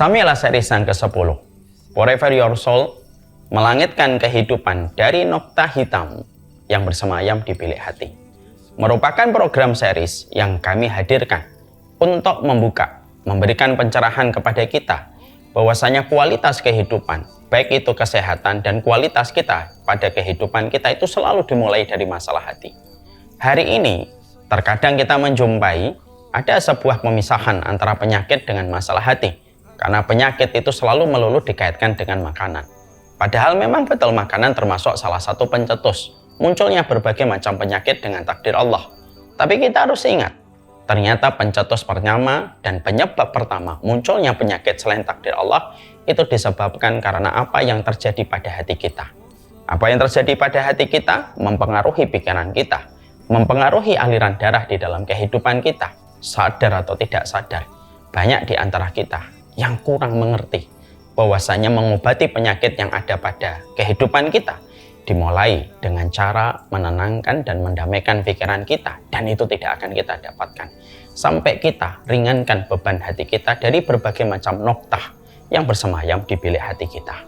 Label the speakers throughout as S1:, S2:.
S1: Samila series yang ke-10, Forever Your Soul, melangitkan kehidupan dari nokta hitam yang bersemayam di bilik hati. Merupakan program series yang kami hadirkan untuk memberikan pencerahan kepada kita bahwasanya kualitas kehidupan, baik itu kesehatan dan kualitas kita pada kehidupan kita itu selalu dimulai dari masalah hati. Hari ini, terkadang kita menjumpai ada sebuah pemisahan antara penyakit dengan masalah hati. Karena penyakit itu selalu melulu dikaitkan dengan makanan. Padahal memang betul makanan termasuk salah satu pencetus munculnya berbagai macam penyakit dengan takdir Allah. Tapi kita harus ingat, ternyata pencetus pertama dan penyebab pertama munculnya penyakit selain takdir Allah itu disebabkan karena apa yang terjadi pada hati kita. Apa yang terjadi pada hati kita mempengaruhi pikiran kita, mempengaruhi aliran darah di dalam kehidupan kita, sadar atau tidak sadar. Banyak di antara kita yang kurang mengerti bahwasanya mengobati penyakit yang ada pada kehidupan kita dimulai dengan cara menenangkan dan mendamaikan pikiran kita, dan itu tidak akan kita dapatkan sampai kita ringankan beban hati kita dari berbagai macam noktah yang bersemayam di bilik hati kita.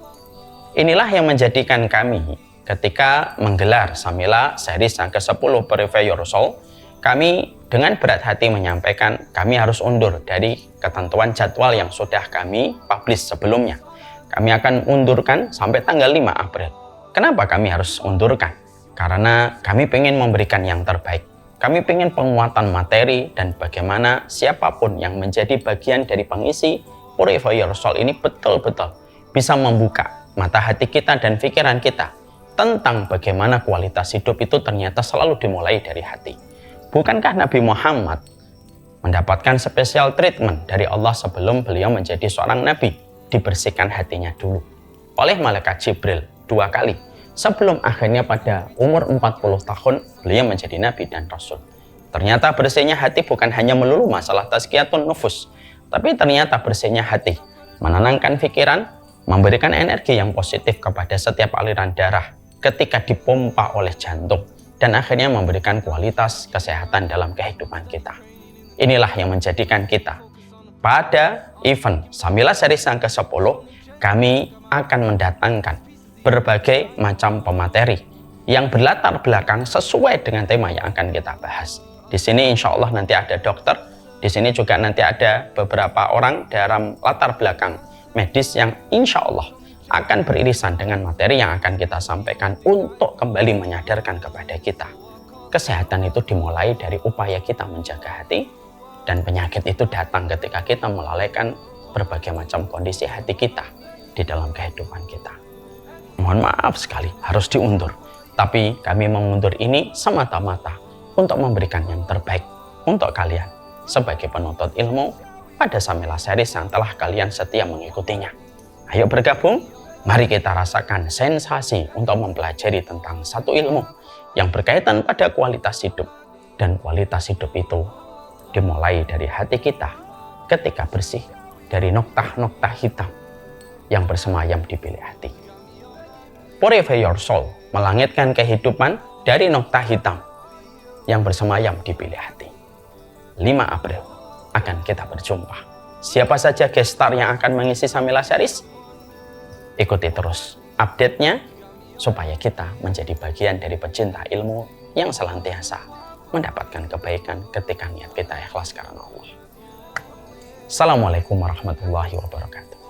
S1: Inilah yang menjadikan kami ketika menggelar Samila series yang ke-10 Forever Your Soul, kami dengan berat hati menyampaikan kami harus undur dari ketentuan jadwal yang sudah kami publish sebelumnya. Kami akan undurkan sampai tanggal 5 April. Kenapa kami harus undurkan? Karena kami ingin memberikan yang terbaik. Kami ingin penguatan materi dan bagaimana siapapun yang menjadi bagian dari pengisi Forever Your Soul ini betul-betul bisa membuka mata hati kita dan pikiran kita tentang bagaimana kualitas hidup itu ternyata selalu dimulai dari hati. Bukankah Nabi Muhammad mendapatkan special treatment dari Allah sebelum beliau menjadi seorang nabi? Dibersihkan hatinya dulu oleh malaikat Jibril 2 kali sebelum akhirnya pada umur 40 tahun beliau menjadi nabi dan rasul. Ternyata bersihnya hati bukan hanya melulu masalah tazkiyatun nufus, tapi ternyata bersihnya hati menenangkan pikiran, memberikan energi yang positif kepada setiap aliran darah ketika dipompa oleh jantung, dan akhirnya memberikan kualitas kesehatan dalam kehidupan kita. Inilah yang menjadikan kita pada event Samila series yang ke-10 kami akan mendatangkan berbagai macam pemateri yang berlatar belakang sesuai dengan tema yang akan kita bahas. Di sini insya Allah nanti ada dokter, di sini juga nanti ada beberapa orang dalam latar belakang medis yang insya Allah akan beririsan dengan materi yang akan kita sampaikan untuk kembali menyadarkan kepada kita. Kesehatan itu dimulai dari upaya kita menjaga hati, dan penyakit itu datang ketika kita melalaikan berbagai macam kondisi hati kita di dalam kehidupan kita. Mohon maaf sekali harus diundur, tapi kami mengundur ini semata-mata untuk memberikan yang terbaik untuk kalian sebagai penuntut ilmu pada Samila series yang telah kalian setia mengikutinya. Ayo bergabung. Mari kita rasakan sensasi untuk mempelajari tentang satu ilmu yang berkaitan pada kualitas hidup. Dan kualitas hidup itu dimulai dari hati kita ketika bersih dari nokta-nokta hitam yang bersemayam di bilik hati. Forever Your Soul melangitkan kehidupan dari nokta hitam yang bersemayam di bilik hati. 5 April akan kita berjumpa. Siapa saja guest star yang akan mengisi Samila series? Ikuti terus update-nya supaya kita menjadi bagian dari pecinta ilmu yang senantiasa mendapatkan kebaikan ketika niat kita ikhlas karena Allah. Assalamualaikum warahmatullahi wabarakatuh.